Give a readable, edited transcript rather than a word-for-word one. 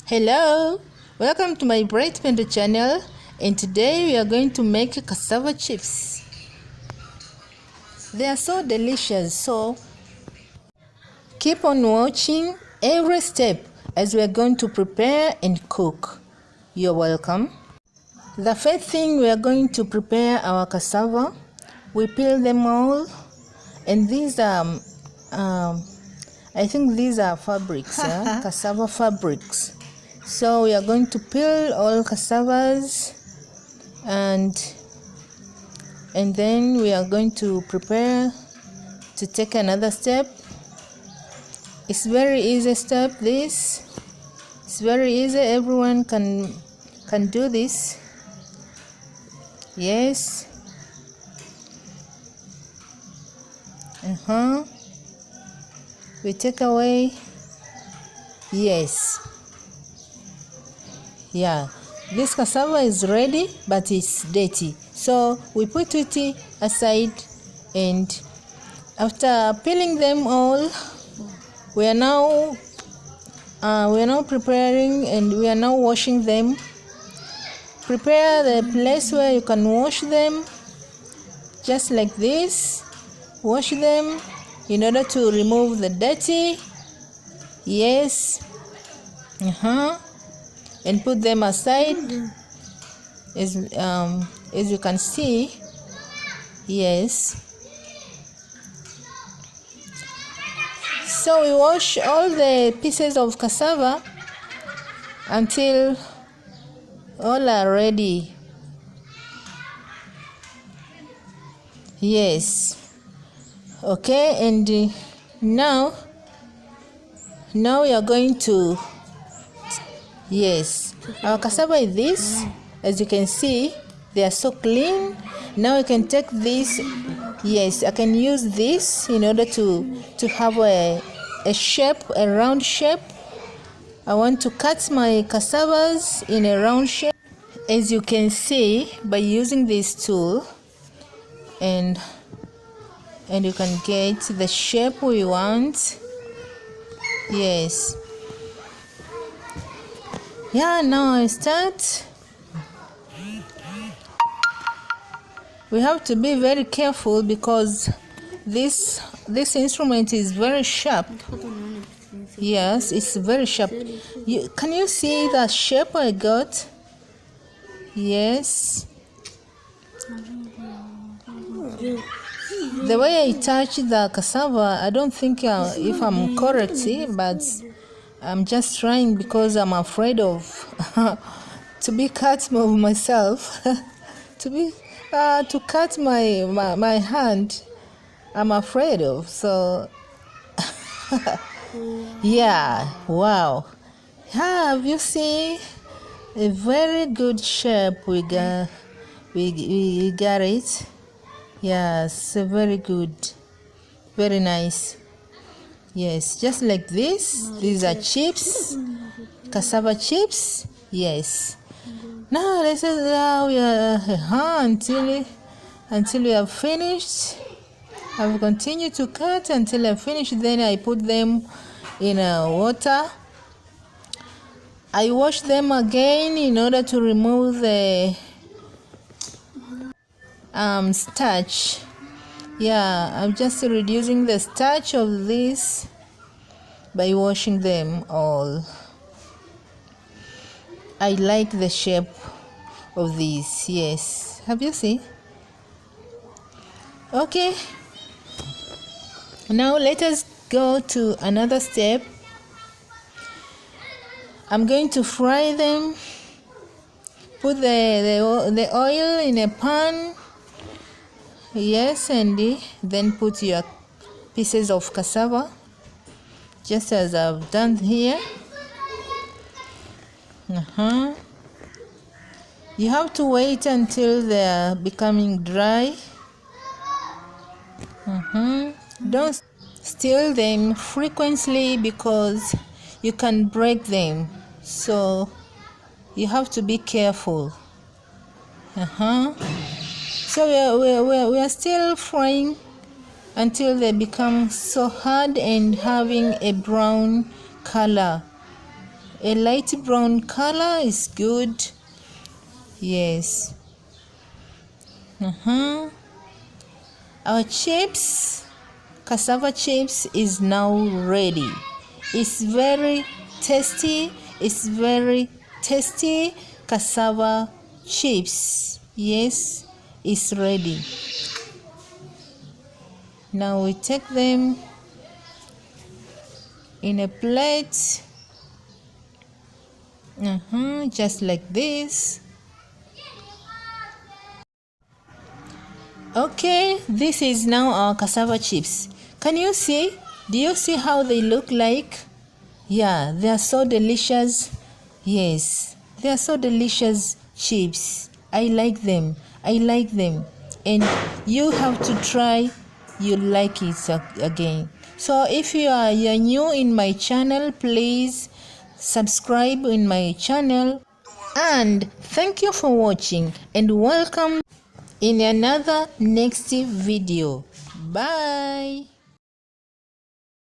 Hello, welcome to my Bright Panda channel, and today we are going to make cassava chips. They are so delicious, so keep on watching every step as we are going to prepare and cook. You're welcome. The first thing, we are going to prepare our cassava. We peel them all, and these are I think these are fabrics, yeah? Cassava fabrics. So we are going to peel all cassavas, and then we are going to prepare to take another step. It's very easy step. It's very easy. Everyone can do this. Yes. We take away. Yes. Yeah, this cassava is ready, but it's dirty, so we put it aside. And after peeling them all, we are now preparing, and we are now washing them. Prepare the place where you can wash them, just like this. Wash them in order to remove the dirty. Yes. And put them aside, as you can see. Yes. So we wash all the pieces of cassava until all are ready. Yes. Okay, and now we are going to. Yes, our cassava is this. As you can see, they are so clean. Now I can take this. Yes, I can use this in order to have a shape, a round shape. I want to cut my cassavas in a round shape, as you can see, by using this tool, and you can get the shape we want. Yes. Yeah, now I start. We have to be very careful because this instrument is very sharp. Yes, it's very sharp. Can you see the shape I got? Yes. The way I touch the cassava, I don't think if I'm correct, but I'm just trying because I'm afraid of to be cut of myself. to cut my hand, I'm afraid of. So yeah, wow. Have you seen a very good shape we got? We got it. Yes, very good, very nice. Yes, just like this. These are chips, cassava chips. Yes. Now let's allow until we have finished. I will continue to cut until I finish. Then I put them in water. I wash them again in order to remove the starch. Yeah, I'm just reducing the starch of this by washing them all. I like the shape of these. Yes, have you seen? Okay, now let us go to another step. I'm going to fry them. Put the oil in a pan. Yes, and then put your pieces of cassava, just as I've done here. You have to wait until they are becoming dry. Don't stir them frequently because you can break them, so you have to be careful. So we are still frying until they become so hard and having a brown color. A light brown color is good. Yes. Our chips, cassava chips, is now ready. It's very tasty. It's very tasty cassava chips. Yes, it's ready. Now we take them in a plate. Just like this. Okay, this is now our cassava chips. Can you see? Do you see how they look like? Yeah, they are so delicious. Yes, they are so delicious chips. I like them. I like them. And you have to try. You'll like it again. So if you're new in my channel, please subscribe in my channel. And thank you for watching and welcome in another next video. Bye.